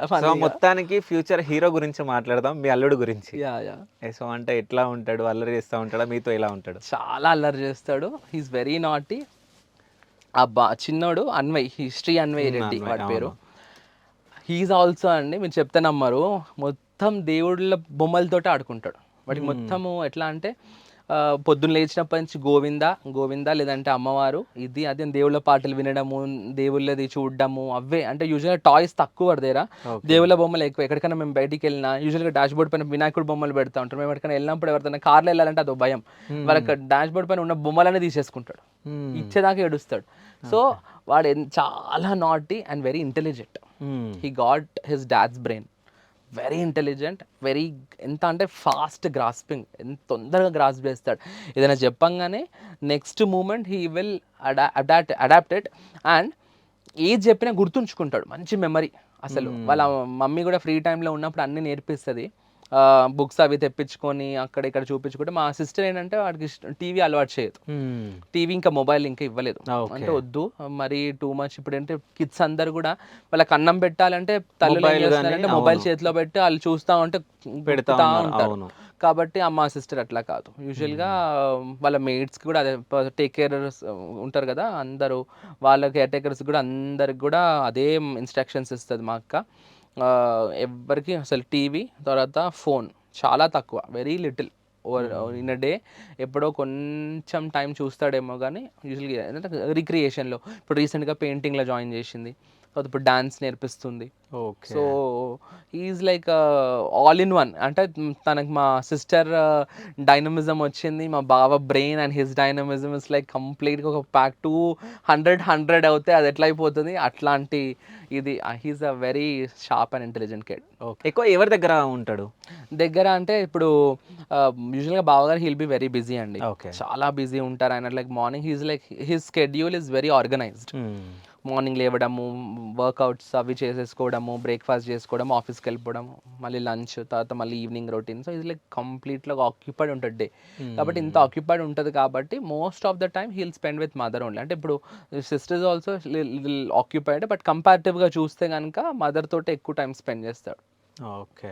So, ఫన్నీగా. మొత్తానికి future hero గురించి మాట్లాడదాం. మీ అల్లుడు గురించి. యాహ్! సో, అంటే ఎట్లా ఉంటాడు? అల్లరి చేస్తా ఉంటాడా? మీతో ఎలా ఉంటాడు? చాలా అల్లరి చేస్తాడు. He is very naughty. చిన్నోడు అన్వయ్, హిస్టరీ అన్వయ్ రెడ్డి అన్వయ్ వాడి పేరు. అవును. హి ఈస్ ఆల్సో అండి, మీరు చెప్తే నమ్మరు, మొత్తం దేవుళ్ళ బొమ్మలతోటే ఆడుకుంటాడు. వాడికి మొత్తము ఎట్లా అంటే పొద్దున్న లేచినప్పటి నుంచి గోవిందా, గోవిందా లేదంటే అమ్మవారు, ఇది అది అని దేవుళ్ళ పాటలు వినడము, దేవుళ్ళది చూడడము అవే. అంటే యూజువల్‌గా టాయ్స్ తక్కువ వాడి దగ్గర, ఓకే. దేవుళ్ళ బొమ్మలు ఎక్కువ. ఎక్కడికైనా మేము బయటికెళ్ళినా యూజువల్‌గా డాష్ బోర్డ్ పైన వినాయకుడి బొమ్మలు పెడతా ఉంటారు. మేము ఎక్కడికైనా వెళ్ళినప్పుడు ఎవరితోనా కార్‌లో వెళ్ళాలంటే అదో భయం. వాళ్ళకి డాష్ బోర్డ్ పైన ఉన్న బొమ్మలన్నీ తీసేసుకుంటాడు. ఇచ్చేదాకా ఏడుస్తాడు. సో వాడు చాలా naughty and very intelligent. He got his dad's brain. Very intelligent, very ఎంత అంటే ఫాస్ట్ గ్రాస్పింగ్, ఎంత తొందరగా గ్రాస్ప్ చేస్తాడు. ఏదైనా చెప్పంగానే next moment he will adapted. And ఏది చెప్పినా గుర్తుంచుకుంటాడు. మంచి మెమరీ అసలు. వాళ్ళ మమ్మీ కూడా ఫ్రీ టైంలో ఉన్నప్పుడు అన్నీ నేర్పిస్తుంది. బుక్స్ అవి తెప్పించుకొని అక్కడ ఇక్కడ చూపించుకుంటే, మా సిస్టర్ ఏంటంటే వాడికి టీవీ అలవాటు చేయదు. టీవీ ఇంకా మొబైల్ ఇంకా ఇవ్వలేదు. అంటే వద్దు మరి టూ మచ్. ఇప్పుడు ఏంటంటే కిడ్స్ అందరు కూడా వాళ్ళకి అన్నం పెట్టాలంటే తల్లులు ఏం మొబైల్ గాని చేస్తున్నారంటే మొబైల్ అవును. చేతిలో పెట్టి వాళ్ళు చూస్తూ ఉంటే పెడతా ఉరుకుతా ఉన్నారు. ఉంటారు. అవును. కాబట్టి మా సిస్టర్ అట్లా కాదు. యూజువల్గా వాళ్ళ మేట్స్కి కూడా అదే టేక్ కేరర్స్ ఉంటారు కదా అందరూ, వాళ్ళ కేర్ టేకర్స్ కూడా అందరికి కూడా అదే ఇన్స్ట్రక్షన్స్ ఇస్తుంది మా అక్క. ఎవ్వరికి అసలు టీవీ తర్వాత ఫోన్ చాలా తక్కువ, very little over in a day. ఎప్పుడో కొంచెం టైం చూస్తాడేమో కానీ యూజువల్గా ఏంటంటే రిక్రియేషన్లో. ఇప్పుడు రీసెంట్గా పెయింటింగ్లో జాయిన్ చేసింది, తర్వాత ఇప్పుడు డాన్స్ నేర్పిస్తుంది. Okay. So is like all in one. అంటే తనకి మా సిస్టర్ డైనమిజం వచ్చింది, మా బావ brain and his dynamism is like కంప్లీట్గా ఒక ప్యాక్ 200 అవుతే అది ఎట్లా అయిపోతుంది అట్లాంటి ఇది. He is a very sharp and intelligent kid. Okay. ఎక్కువ ఎవరి దగ్గర ఉంటాడు? దగ్గర అంటే ఇప్పుడు యూజువల్గా బావగారు హీల్ బి వెరీ బిజీ అండి. ఓకే. చాలా బిజీ ఉంటారు ఆయన. Like morning he's like his schedule is very organised. Morning లేవడము, వర్కౌట్స్ అవి చేసేసుకోవడము, బ్రేక్ఫాస్ట్ చేసుకోవడం, ఆఫీస్కి వెళ్ళిపోవడము, మళ్ళీ లంచ్, తర్వాత మళ్ళీ ఈవినింగ్ రొటీన్. సో ఇది లైక్ కంప్లీట్గా ఆక్యుపైడ్ ఉంటుంది డే. కాబట్టి ఇంత ఆక్యుపైడ్ ఉంటుంది కాబట్టి most of the time he'll spend with mother only. అంటే ఇప్పుడు sister is also occupied, but కంపారిటివ్గా చూస్తే కనుక మదర్ తోటి ఎక్కువ టైం స్పెండ్ చేస్తాడు. ఓకే.